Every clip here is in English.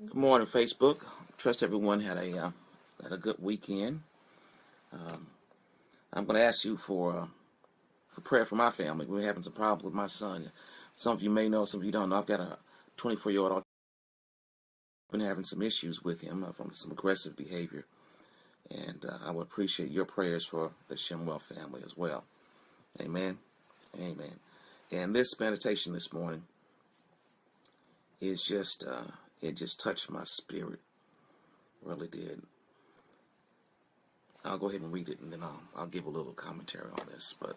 Good morning, Facebook. Trust everyone had a good weekend. I'm going to ask you for prayer for my family. We're having some problems with my son. Some of you may know, some of you don't know. I've got a 24-year-old. I've been having some issues with him from some aggressive behavior, and I would appreciate your prayers for the Shemwell family as well. Amen. Amen. And this meditation this morning is just it just touched my spirit. Really did. I'll go ahead and read it, and then I'll give a little commentary on this. But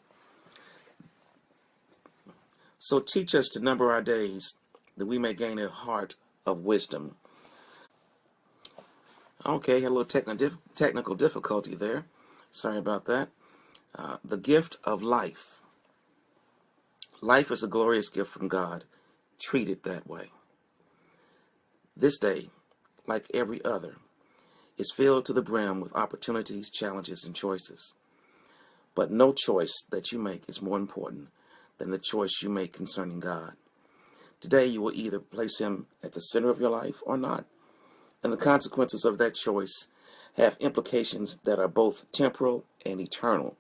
so teach us to number our days, that we may gain a heart of wisdom. Okay, had a little technical difficulty there. Sorry about that. The gift of life. Life is a glorious gift from God. Treat it that way. This day, like every other, is filled to the brim with opportunities, challenges, and choices. But no choice that you make is more important than the choice you make concerning God. Today you will either place Him at the center of your life or not. And the consequences of that choice have implications that are both temporal and eternal.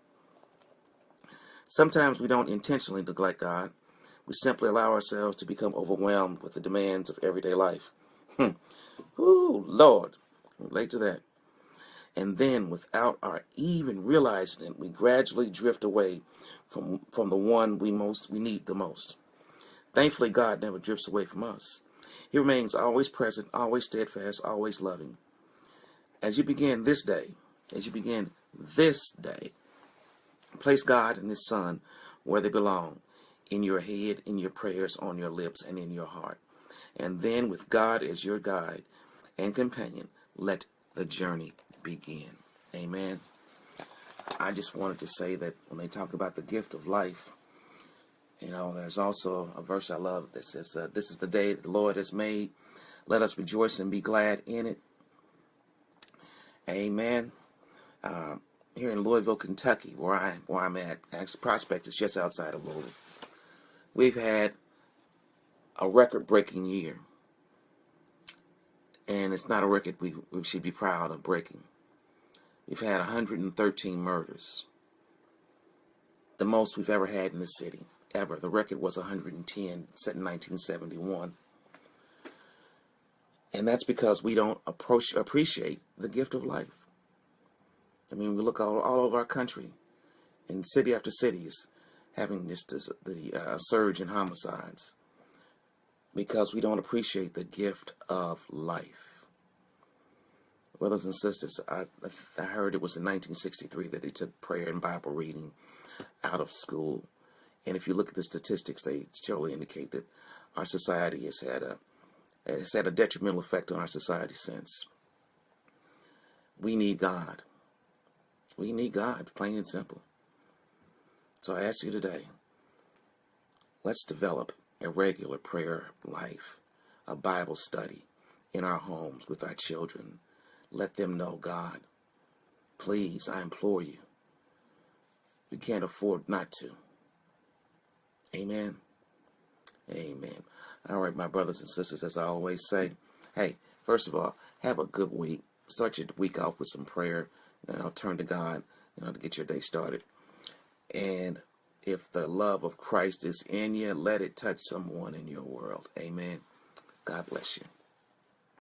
Sometimes we don't intentionally neglect God. We simply allow ourselves to become overwhelmed with the demands of everyday life. Ooh, Lord, relate to that. And then, without our even realizing it, we gradually drift away from the one we need the most. Thankfully, God never drifts away from us. He remains always present, always steadfast, always loving. As you begin this day, place God and His Son where they belong, in your head, in your prayers, on your lips, and in your heart. And then, with God as your guide and companion, let the journey begin. Amen. I just wanted to say that when they talk about the gift of life, there's also a verse I love that says, this is the day that the Lord has made. Let us rejoice and be glad in it. Amen. Here in Louisville, Kentucky, where I'm at, actually Prospect is just outside of Louisville, we've had a record-breaking year. And it's not a record we should be proud of breaking. We've had 113 murders. The most we've ever had in the city, ever. The record was 110, set in 1971. And that's because we don't appreciate the gift of life. I mean, we look all over our country, and city after city is having the surge in homicides, because we don't appreciate the gift of life. Brothers and sisters, I heard it was in 1963 that they took prayer and Bible reading out of school. And if you look at the statistics, they surely indicate that our society has had a detrimental effect on our society since. We need God. We need God, plain and simple. So I ask you today, let's develop a regular prayer life, a Bible study in our homes with our children. Let them know God. Please, I implore you. We can't afford not to. Amen. Amen. All right, my brothers and sisters, as I always say, hey, first of all, have a good week. Start your week off with some prayer. Turn to God, to get your day started. And if the love of Christ is in you, let it touch someone in your world. Amen. God bless you.